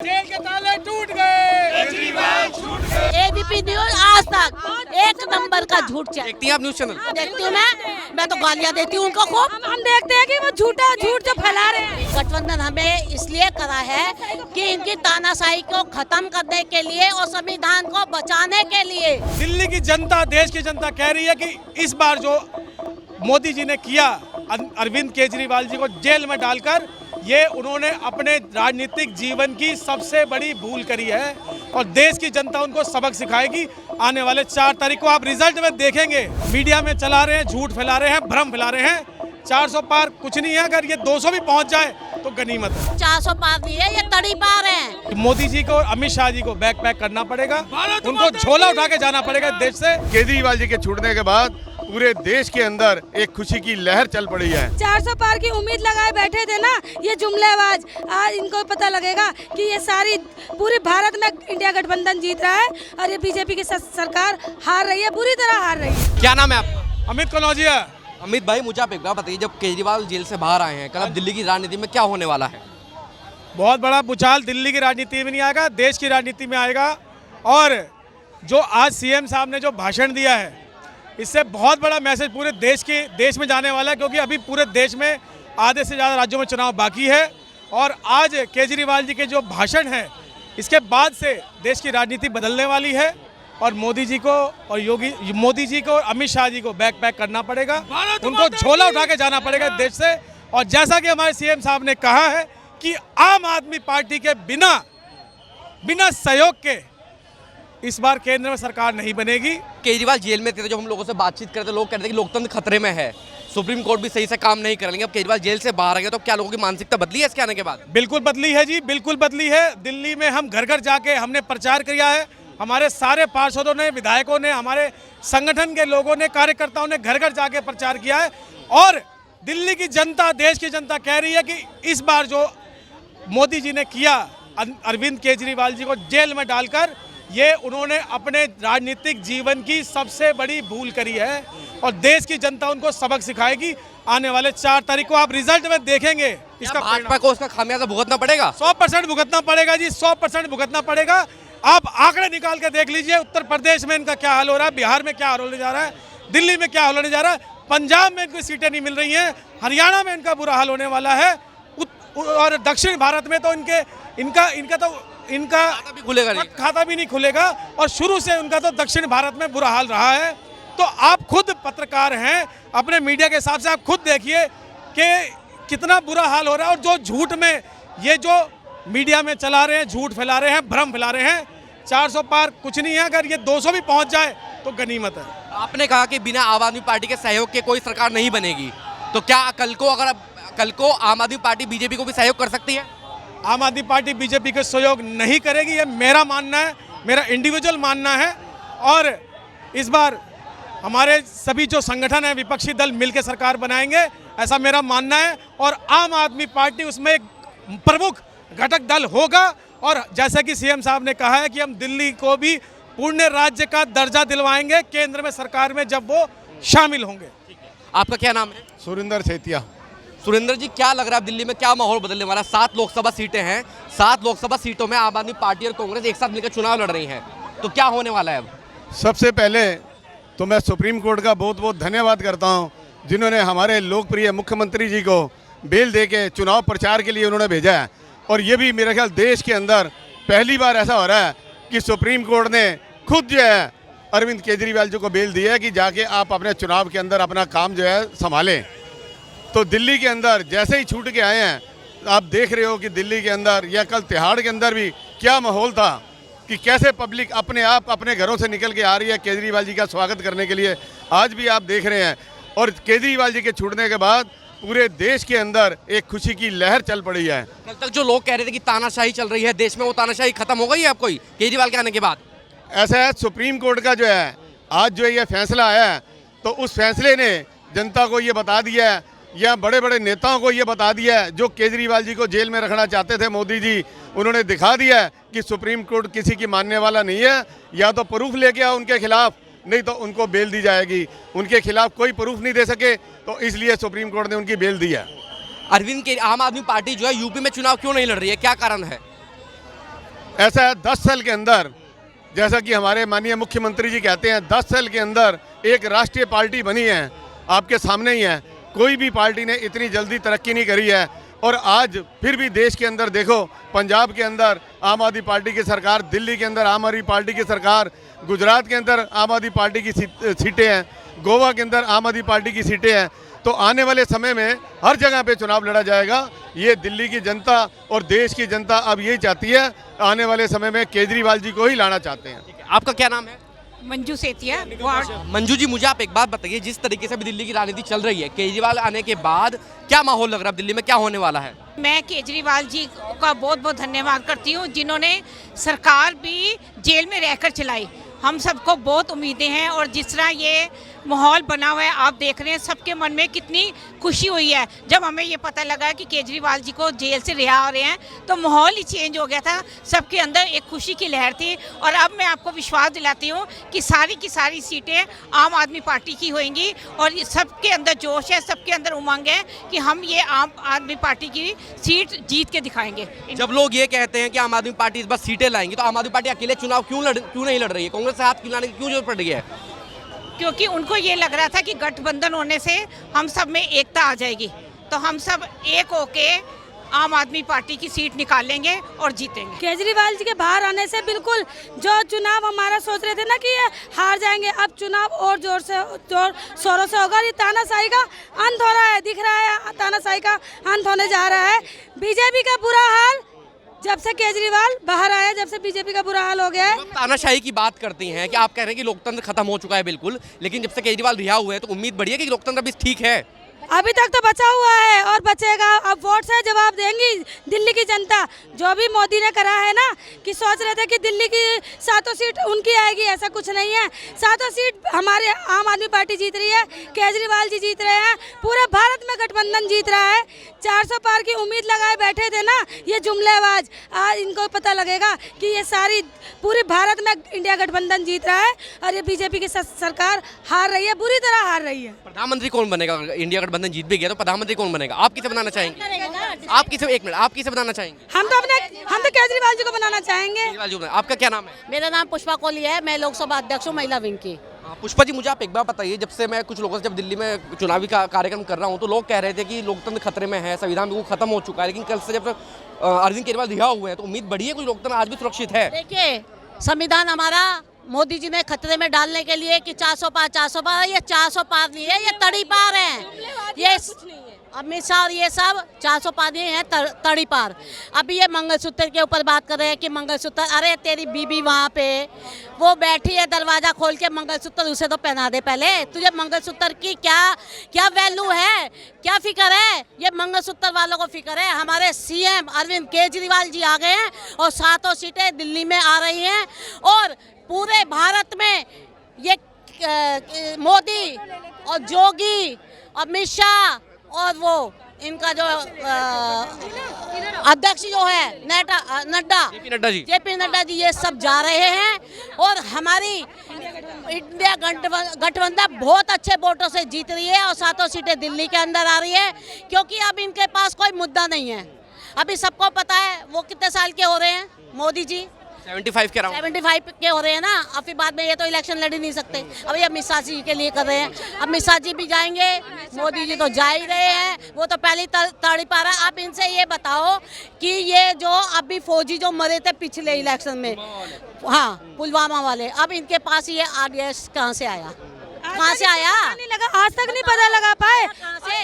Jail के ताले टूट गए, केजरीवाल छूट गए। एबीपी न्यूज आज तक एक नंबर का झूठ चैनल। देखती हैं आप न्यूज चैनल? देखती हूँ मैं तो गालियाँ देती हूँ उनको खूब। हम देखते हैं कि वो झूठ जो फैला रहे हैं। गठबंधन हमें इसलिए करा है कि इनकी तानाशाही को खत्म करने के लिए और संविधान को बचाने के लिए। दिल्ली की जनता, देश की जनता कह रही है कि इस बार जो मोदी जी ने किया अरविंद केजरीवाल जी को जेल में डालकर, ये उन्होंने अपने राजनीतिक जीवन की सबसे बड़ी भूल करी है और देश की जनता उनको सबक सिखाएगी। आने वाले 4 तारीख को आप रिजल्ट में देखेंगे। मीडिया में चला रहे हैं, झूठ फैला रहे हैं, भ्रम फैला रहे हैं। 400 पार कुछ नहीं है, अगर ये 200 भी पहुंच जाए तो गनीमत है। 400 पार नहीं है, ये तड़ी पार है। मोदी जी को और अमित शाह जी को बैक पैक करना पड़ेगा, उनको झोला उठा के जाना पड़ेगा देश से। केजरीवाल जी के छूटने के बाद पूरे देश के अंदर एक खुशी की लहर चल पड़ी है। 400 पार की उम्मीद लगाए बैठे थे ना ये जुमलेबाज, आज इनको पता लगेगा कि ये सारी पूरे भारत में इंडिया गठबंधन जीत रहा है और ये बीजेपी की सरकार हार रही है, बुरी तरह हार रही है। क्या नाम है आपका? अमित कनौजिया। अमित भाई, मुझे आप एक बात बताइए, जब केजरीवाल जेल से बाहर आए हैं, कल अब दिल्ली की राजनीति में क्या होने वाला है? बहुत बड़ा भूचाल देश की राजनीति में नहीं आएगा, देश की राजनीति में आएगा। और जो आज सीएम साहब ने जो भाषण दिया है, इससे बहुत बड़ा मैसेज पूरे देश में जाने वाला है, क्योंकि अभी पूरे देश में आधे से ज़्यादा राज्यों में चुनाव बाकी है। और आज केजरीवाल जी के जो भाषण है, इसके बाद से देश की राजनीति बदलने वाली है और मोदी जी को और अमित शाह जी को बैक पैक करना पड़ेगा, उनको झोला उठा के जाना पड़ेगा देश से। और जैसा कि हमारे सीएम साहब ने कहा है कि आम आदमी पार्टी के बिना सहयोग के इस बार केंद्र में सरकार नहीं बनेगी। केजरीवाल जेल में थे, तो जो हम लोगों से बातचीत करते लोग कहते हैं कि लोकतंत्र खतरे में है, सुप्रीम कोर्ट भी सही से काम नहीं करेंगे। अब केजरीवाल जेल से बाहर आ गए, तो क्या लोगों की मानसिकता बदली है इसके आने के बाद? बिल्कुल बदली है जी, बिल्कुल बदली है। दिल्ली में हम घर घर जाके हमने प्रचार किया है। हमारे सारे पार्षदों ने, विधायकों ने, हमारे संगठन के लोगों ने, कार्यकर्ताओं ने घर घर जाके प्रचार किया है। और दिल्ली की जनता, देश की जनता कह रही है कि इस बार जो मोदी जी ने किया अरविंद केजरीवाल जी को जेल में डालकर, ये उन्होंने अपने राजनीतिक जीवन की सबसे बड़ी भूल करी है और देश की जनता उनको सबक सिखाएगी। आने वाले 4 तारीख को आप रिजल्ट में देखेंगे इसका भाजपा को उसका खामियाजा भुगतना पड़ेगा। 100% भुगतना पड़ेगा जी, 100% भुगतना पड़ेगा। आप आंकड़े निकाल के देख लीजिए, उत्तर प्रदेश में इनका क्या हाल हो रहा है, बिहार में क्या हाल होने जा रहा है, दिल्ली में क्या होने जा रहा है, पंजाब में इनको सीटें नहीं मिल रही हैं, हरियाणा में इनका बुरा हाल होने वाला है। और दक्षिण भारत में तो इनका खाता भी नहीं खुलेगा और शुरू से उनका तो दक्षिण भारत में बुरा हाल रहा है। तो आप खुद पत्रकार हैं, अपने मीडिया के हिसाब से आप खुद देखिए कि कितना बुरा हाल हो रहा है। और जो झूठ में ये जो मीडिया में चला रहे हैं, झूठ फैला रहे हैं, भ्रम फैला रहे हैं। 400 पार कुछ नहीं है, अगर ये 200 भी पहुंच जाए तो गनीमत है। आपने कहा कि बिना आम आदमी पार्टी के सहयोग के कोई सरकार नहीं बनेगी, तो क्या कल को आम आदमी पार्टी बीजेपी को भी सहयोग कर सकती है? आम आदमी पार्टी बीजेपी का सहयोग नहीं करेगी, ये मेरा मानना है, मेरा इंडिविजुअल मानना है। और इस बार हमारे सभी जो संगठन है, विपक्षी दल मिलकर सरकार बनाएंगे, ऐसा मेरा मानना है। और आम आदमी पार्टी उसमें एक प्रमुख घटक दल होगा। और जैसा कि सीएम साहब ने कहा है कि हम दिल्ली को भी पूर्ण राज्य का दर्जा दिलवाएंगे केंद्र में सरकार में, जब वो शामिल होंगे। आपका क्या नाम है? सुरेंद्र सेतिया। सुरेंद्र जी, क्या लग रहा है दिल्ली में क्या माहौल बदलने वाला है? 7 लोकसभा सीटें हैं, 7 लोकसभा सीटों में आम आदमी पार्टी और कांग्रेस एक साथ मिलकर चुनाव लड़ रही हैं, तो क्या होने वाला है अब? सबसे पहले तो मैं सुप्रीम कोर्ट का बहुत बहुत धन्यवाद करता हूं, जिन्होंने हमारे लोकप्रिय मुख्यमंत्री जी को बेल दे के चुनाव प्रचार के लिए उन्होंने भेजा है। और ये भी मेरे ख्याल देश के अंदर पहली बार ऐसा हो रहा है कि सुप्रीम कोर्ट ने खुद जो है अरविंद केजरीवाल जी को बेल दी है कि जाके आप अपने चुनाव के अंदर अपना काम जो है संभालें। तो दिल्ली के अंदर जैसे ही छूट के आए हैं, आप देख रहे हो कि दिल्ली के अंदर या कल तिहाड़ के अंदर भी क्या माहौल था कि कैसे पब्लिक अपने आप अपने घरों से निकल के आ रही है केजरीवाल जी का स्वागत करने के लिए। आज भी आप देख रहे हैं। और केजरीवाल जी के छूटने के बाद पूरे देश के अंदर एक खुशी की लहर चल पड़ी है। कल तक जो लोग कह रहे थे कि तानाशाही चल रही है देश में, वो तानाशाही खत्म हो गई है अब कोई केजरीवाल के आने के बाद? ऐसा है, सुप्रीम कोर्ट का जो है आज जो ये फैसला आया है, तो उस फैसले ने जनता को ये बता दिया है या बड़े बड़े नेताओं को ये बता दिया है जो केजरीवाल जी को जेल में रखना चाहते थे मोदी जी, उन्होंने दिखा दिया है कि सुप्रीम कोर्ट किसी की मानने वाला नहीं है। या तो प्रूफ लेके आओ उनके खिलाफ, नहीं तो उनको बेल दी जाएगी। उनके खिलाफ कोई प्रूफ नहीं दे सके, तो इसलिए सुप्रीम कोर्ट ने उनकी बेल दी है। अरविंद के आम आदमी पार्टी जो है यूपी में चुनाव क्यों नहीं लड़ रही है, क्या कारण है? ऐसा है 10 साल के अंदर, जैसा कि हमारे माननीय मुख्यमंत्री जी कहते हैं, 10 साल के अंदर एक राष्ट्रीय पार्टी बनी है, आपके सामने ही है। कोई भी पार्टी ने इतनी जल्दी तरक्की नहीं करी है। और आज फिर भी देश के अंदर देखो, पंजाब के अंदर आम आदमी पार्टी की सरकार, दिल्ली के अंदर आम आदमी पार्टी की सरकार, गुजरात के अंदर आम आदमी पार्टी की सीटें हैं, गोवा के अंदर आम आदमी पार्टी की सीटें हैं। तो आने वाले समय में हर जगह पे चुनाव लड़ा जाएगा। ये दिल्ली की जनता और देश की जनता अब यही चाहती है, आने वाले समय में केजरीवाल जी को ही लाना चाहते हैं। आपका क्या नाम है? मंजू सेतिया वार्ड। मंजू जी, मुझे आप एक बात बताइए, जिस तरीके से अभी दिल्ली की राजनीति चल रही है, केजरीवाल आने के बाद क्या माहौल लग रहा है दिल्ली में, क्या होने वाला है? मैं केजरीवाल जी का बहुत बहुत धन्यवाद करती हूँ, जिन्होंने सरकार भी जेल में रहकर चलाई। हम सबको बहुत उम्मीदें हैं और जिस तरह ये माहौल बना हुआ है, आप देख रहे हैं सबके मन में कितनी खुशी हुई है। जब हमें ये पता लगा कि केजरीवाल जी को जेल से रिहा हो रहे हैं तो माहौल ही चेंज हो गया था, सबके अंदर एक खुशी की लहर थी। और अब मैं आपको विश्वास दिलाती हूँ कि सारी की सारी सीटें आम आदमी पार्टी की होंगी और सबके अंदर जोश है, सबके अंदर उमंग है कि हम ये आम आदमी पार्टी की सीट जीत के दिखाएंगे। जब लोग ये कहते हैं कि आम आदमी पार्टी इस बार सीटें लाएंगी, तो आम आदमी पार्टी अकेले चुनाव क्यों नहीं लड़ रही है? कांग्रेस से हाथ मिलाने की क्यों जरूरत पड़ रही है? क्योंकि उनको ये लग रहा था कि गठबंधन होने से हम सब में एकता आ जाएगी, तो हम सब एक होके आम आदमी पार्टी की सीट निकालेंगे और जीतेंगे। केजरीवाल जी के बाहर आने से बिल्कुल जो चुनाव हमारा सोच रहे थे ना कि ये हार जाएंगे, अब चुनाव और जोर शोरों से होगा। ये तानाशाही का अंत हो रहा है, दिख रहा है तानाशाही का अंत होने जा रहा है। बीजेपी का बुरा हाल जब से केजरीवाल बाहर आया, जब से बीजेपी का बुरा हाल हो गया है। तानाशाही की बात करती हैं कि आप कह रहे हैं कि लोकतंत्र खत्म हो चुका है, बिल्कुल, लेकिन जब से केजरीवाल रिहा हुए हैं तो उम्मीद बढ़ी है कि लोकतंत्र अभी ठीक है। अभी तक तो बचा हुआ है और बचेगा। अब वोट से जवाब देंगी दिल्ली की जनता। जो भी मोदी ने करा है ना, कि सोच रहे थे कि दिल्ली की 7 सीट उनकी आएगी, ऐसा कुछ नहीं है। 7 सीट हमारे आम आदमी पार्टी जीत रही है, केजरीवाल जी जीत रहे हैं, पूरे भारत में गठबंधन जीत रहा है। 400 पार की उम्मीद लगाए बैठे थे ना ये जुमलेबाज, आज इनको पता लगेगा कि ये सारी पूरे भारत में इंडिया गठबंधन जीत रहा है और ये बीजेपी की सरकार हार रही है, बुरी तरह हार रही है। प्रधानमंत्री कौन बनेगा? इंडिया गठबंधन जीत भी गया तो प्रधानमंत्री कौन बनेगा? आप किसे बनाना चाहेंगे? आप किसे, एक मिनट, आप किसे बनाना चाहेंगे? हम तो केजरीवाल जी को बनाना चाहेंगे। केजरीवाल जी को। आपका क्या नाम है? मेरा नाम पुष्पा कोहली है, मैं लोकसभा अध्यक्ष हूँ महिला विंग की। पुष्पा जी, मुझे आप एक बार बताइए, जब से मैं कुछ लोगों से जब दिल्ली में चुनावी कार्यक्रम कर रहा हूँ तो लोग कह रहे थे कि लोकतंत्र खतरे में है, संविधान बिल्कुल खत्म हो चुका है, लेकिन कल से जब अरविंद केजरीवाल रिहा हुए हैं तो उम्मीद बढ़ी है कुछ लोकतंत्र आज भी सुरक्षित है। देखिए, संविधान हमारा मोदी जी ने खतरे में डालने के लिए कि 400 पार, ये 400 पार नहीं है, ये तड़ी पार है। ये अमित शाह और ये सब 400 पार नहीं है, तड़ी पार। अभी ये मंगलसूत्र के ऊपर बात कर रहे हैं कि मंगलसूत्र, अरे तेरी बीबी वहाँ पे वो बैठी है, दरवाजा खोल के मंगलसूत्र उसे तो पहना दे पहले। तुझे मंगलसूत्र की क्या वैल्यू है, क्या फिक्र है? ये मंगलसूत्र वालों को फिक्र है। हमारे सीएम अरविंद केजरीवाल जी आ गए हैं और 7 सीटें दिल्ली में आ रही हैं और पूरे भारत में ये मोदी और योगी, अमित शाह और वो इनका जो अध्यक्ष जो है नड्डा, जेपी नड्डा जी, ये सब जा रहे हैं और हमारी इंडिया गठबंधन बहुत अच्छे वोटों से जीत रही है और 7 सीटें दिल्ली के अंदर आ रही है, क्योंकि अब इनके पास कोई मुद्दा नहीं है। अभी सबको पता है वो कितने साल के हो रहे हैं, मोदी जी 75 के 75 के हो रहे हैं ना। अब फिर बाद में ये तो इलेक्शन लड़ ही नहीं सकते। अभी अमित शाह जी के लिए कर रहे हैं, अमित शाह जी भी जाएंगे, मोदी जी तो जा ही रहे हैं, वो तो पहले तड़ी पा रहा है। आप इनसे ये बताओ कि ये जो अभी फौजी जो मरे थे पिछले इलेक्शन में, हाँ, पुलवामा वाले, अब इनके पास ये आरडीएक्स कहाँ से आया? कहाँ से आया? नहीं लगा, आज तक नहीं पता लगा पाए।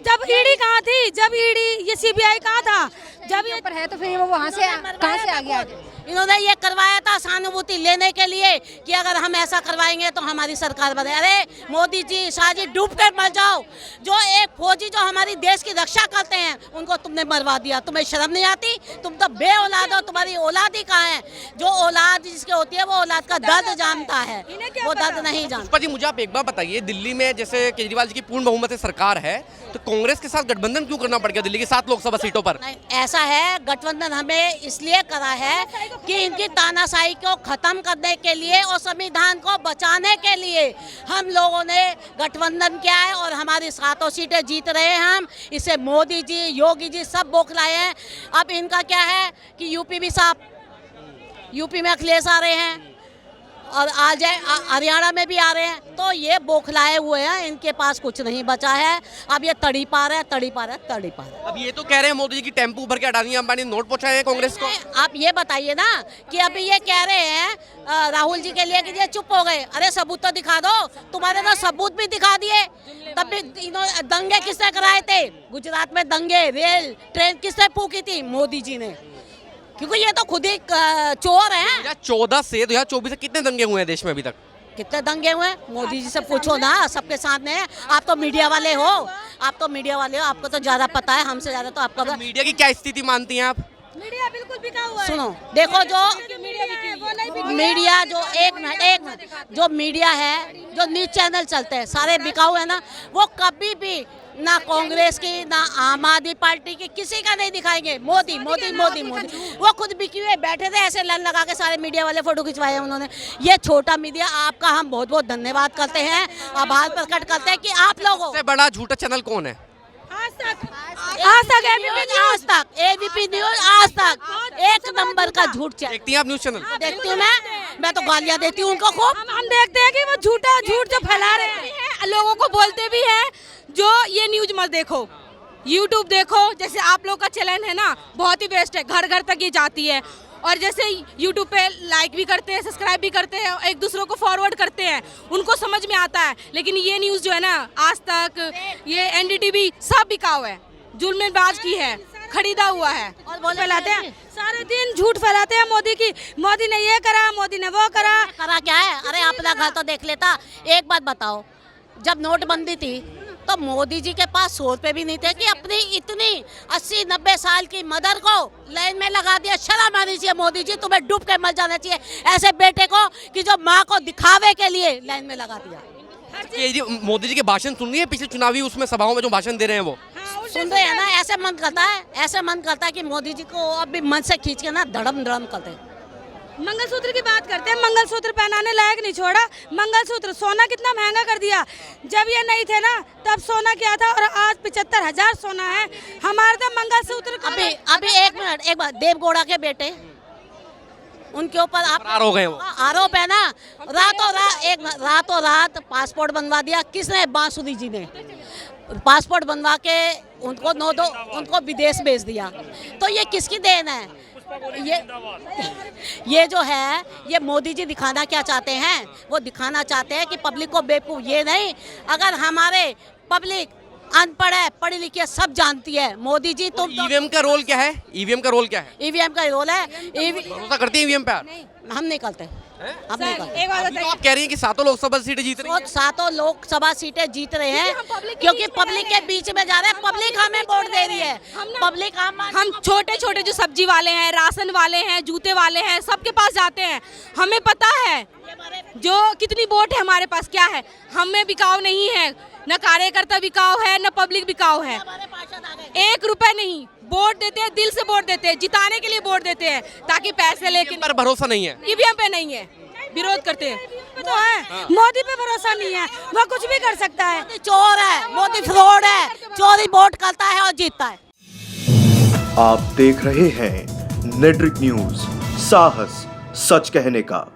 जब ईडी कहाँ थी, जब ईडी ये सीबीआई कहाँ था, जब ये पर है तो फिर वो वहाँ से कहाँ से आ गया? इन्होंने ये करवाया था सहानुभूति लेने के लिए कि अगर हम ऐसा करवाएंगे तो हमारी सरकार बने। अरे मोदी जी, शाह जी, डूब कर मर जाओ। जो एक फौजी जो हमारी देश की रक्षा करते हैं उनको तुमने मरवा दिया। तुम्हें शर्म नहीं आती? तुम तो बे औलाद हो, तुम्हारी औलाद ही कहाँ है? जो औलाद जिसके होती है वो औलाद का दर्द जानता है, वो दर्द नहीं जानता। पुष्पा जी, मुझे आप एक बार बताइए, दिल्ली में जैसे केजरीवाल जी की पूर्ण बहुमत से सरकार है तो कांग्रेस के साथ गठबंधन क्यों करना पड़ गया दिल्ली की 7 लोकसभा सीटों पर? ऐसा है, गठबंधन हमें इसलिए करा है कि इनकी तानाशाही को खत्म करने के लिए और संविधान को बचाने के लिए हम लोगों ने गठबंधन किया है और हमारी 7 सीटें जीत रहे हैं हम। इसे मोदी जी, योगी जी सब बौखलाए हैं। अब इनका क्या है कि यूपी भी साफ, यूपी में अखिलेश आ रहे हैं और आ जाए हरियाणा में भी आ रहे हैं। तो ये बौखलाए हुए हैं, इनके पास कुछ नहीं बचा है। अब ये तड़ी पार है, तड़ी पार है, तड़ी पार है। अब ये तो कह रहे हैं मोदी जी की टेम्पू भर के अडानी अंबानी नोट पहुंचाए हैं कांग्रेस को। आप ये बताइए ना कि अभी ये कह रहे हैं राहुल जी के लिए कि ये चुप हो गए। अरे सबूत तो दिखा दो। तुम्हारे तो सबूत भी दिखा दिए। तब भी इन्होंने दंगे किसने कराए थे? गुजरात में दंगे, रेल ट्रेन किसने फूकी थी? मोदी जी ने। क्योंकि ये तो खुद ही चोर हैं। 2014 से 2024 से कितने दंगे हुए हैं देश में अभी तक? कितने दंगे हुए? मोदी जी से पूछो ना, सबके सामने। आप तो मीडिया वाले हो, आपको तो ज्यादा पता है हमसे ज्यादा। तो आपको मीडिया की क्या स्थिति मानती हैं आप? मीडिया बिल्कुल बिका हुआ है। सुनो, देखो जो मीडिया जो एक मिनट जो मीडिया है, जो न्यूज चैनल चलते हैं सारे बिकाऊ है ना, वो कभी भी ना कांग्रेस की ना आम आदमी पार्टी की किसी का नहीं दिखाएंगे। मोदी मोदी मोदी मोदी। वो खुद बिकी हुए बैठे थे ऐसे लाइन लगा के, सारे मीडिया वाले फोटो खिंचवाए हैं उन्होंने। ये छोटा मीडिया, आपका हम बहुत बहुत धन्यवाद करते हैं, आभार प्रकट करते हैं कि आप लोगों। सबसे बड़ा झूठा चैनल कौन है? आज तक एबीपी न्यूज, आज तक एक नंबर का झूठ चैनल। देखती हैं आप न्यूज चैनल? देखती हूँ मैं तो गालियाँ देती हूँ उनको खूब। हम देखते हैं कि वो झूठ जो फैला रहे हैं, लोगों को बोलते भी हैं जो ये न्यूज मत देखो, यूट्यूब देखो। जैसे आप लोग का चैनल है ना, बहुत ही बेस्ट है, घर घर तक ये जाती है। और जैसे यूट्यूब पे लाइक भी करते हैं, सब्सक्राइब भी करते हैं, एक दूसरों को फॉरवर्ड करते हैं, उनको समझ में आता है। लेकिन ये न्यूज़ जो है ना, आज तक, ये एनडीटीवी सब बिकाऊ है, जुल्मबाज की है, खरीदा हुआ है। और फैलाते हैं, सारे दिन झूठ फैलाते हैं मोदी की। मोदी ने ये करा, मोदी ने वो करा क्या है? अरे अपना घर तो देख लेता। एक बात बताओ, जब नोटबंदी थी तो मोदी जी के पास 100 रुपए भी नहीं थे कि अपनी इतनी 80-90 साल की मदर को लाइन में लगा दिया। शर्म आनी चाहिए मोदी जी, तुम्हें डूब के मर जाना चाहिए ऐसे बेटे को कि जो माँ को दिखावे के लिए लाइन में लगा दिया। मोदी जी के भाषण सुन रही है पिछले चुनावी उसमें सभाओं में जो भाषण दे रहे हैं वो सुन रहे हैं ना? ऐसे मन करता है कि मोदी जी को अब भी मन से खींच के ना धड़म करते हैं। मंगलसूत्र की बात करते हैं, मंगलसूत्र पहनाने लायक नहीं छोड़ा। मंगलसूत्र, सोना कितना महंगा कर दिया। जब ये नहीं थे ना तब सोना क्या था, और आज 75,000 सोना है। हमारे तो मंगलसूत्र अभी एक मिनट, एक बार देवगौड़ा के बेटे, उनके ऊपर आप हो गए, आरोप है ना, रातों रात पासपोर्ट बनवा दिया। किसने? बांसुरी जी ने पासपोर्ट बनवा के उनको विदेश भेज दिया। तो ये किसकी देन है? ये जो है, ये मोदी जी दिखाना क्या चाहते हैं? वो दिखाना चाहते हैं कि पब्लिक को बेवकूफ। ये नहीं, अगर हमारे पब्लिक अनपढ़ है, पढ़ी लिखी है, सब जानती है। मोदी जी तुम ईवीएम का रोल क्या है? ईवीएम का रोल क्या है? ईवीएम का रोल है। भरोसा करते हैं ईवीएम पे? हम नहीं करते। हम नहीं करते। एक बात तो आप कह रही हैं कि 7 लोकसभा सीटें जीत रही हैं? 7 लोकसभा सीटें जीत रहे हैं क्योंकि पब्लिक के बीच में जा रहे हैं। पब्लिक हमें वोट दे रही है। पब्लिक हम छोटे छोटे जो सब्जी वाले हैं, राशन वाले हैं, जूते वाले हैं, सबके पास जाते हैं। हमें पता है जो कितनी वोट है हमारे पास क्या है। हमें बिकाऊ नहीं है, न कार्यकर्ता बिकाऊ है, न पब्लिक बिकाऊ है। 1 रुपए नहीं, वोट देते हैं, दिल से वोट देते हैं, जिताने के लिए वोट देते हैं, ताकि पैसे लेके। पर भरोसा नहीं है, ईवीएम पे नहीं है, विरोध करते हैं। तो है, मोदी पे भरोसा नहीं है, वो कुछ भी कर सकता है। चोर है, मोदी फ्रॉड है, चोरी वोट करता है और जीतता है। आप देख रहे हैं नेट्रिक न्यूज, साहस सच कहने का।